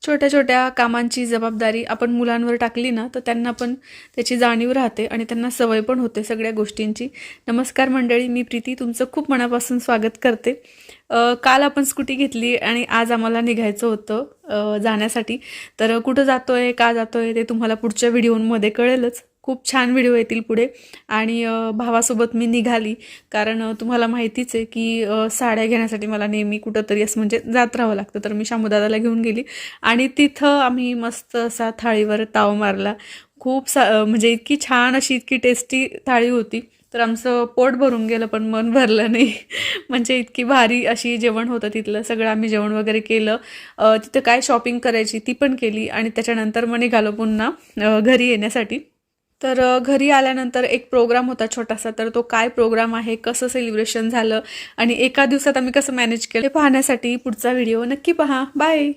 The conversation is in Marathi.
छोट्या छोट्या कामांची जबाबदारी आपण मुलांवर टाकली ना तर त्यांना पण त्याची जाणीव राहते आणि त्यांना सवय पण होते सगळ्या गोष्टींची. नमस्कार मंडळी, मी प्रीती तुमचं खूप मनापासून स्वागत करते. काल आपण स्कूटी घेतली आणि आज आम्हाला निघायचं होतं जाण्यासाठी. तर कुठं जातोय, का जातोय ते तुम्हाला पुढच्या व्हिडिओमध्ये कळेलच. खूप छान व्हिडिओ येतील पुढे. आणि भावासोबत मी निघाली, कारण तुम्हाला माहितीच आहे की साड्या घेण्यासाठी मला नेहमी कुठंतरी असं म्हणजे जात राहावं लागतं. तर मी शामूदादाला घेऊन गेली आणि तिथं आम्ही मस्त असा थाळीवर ताव मारला. म्हणजे इतकी छान अशी इतकी टेस्टी थाळी होती. तर आमचं पोट भरून गेलं पण मन भरलं नाही. म्हणजे इतकी भारी अशी जेवण होतं तिथलं. सगळं आम्ही जेवण वगैरे केलं. तिथं काय शॉपिंग करायची ती पण केली आणि त्याच्यानंतर मग निघालो पुन्हा घरी येण्यासाठी. तर घरी आल्यानंतर एक प्रोग्राम होता छोटासा. तर तो काय प्रोग्राम आहे, कसं सेलिब्रेशन झालं आणि एका दिवसात आम्ही कसं मॅनेज केलं हे पाहण्यासाठी पुढचा व्हिडिओ नक्की पहा. बाय.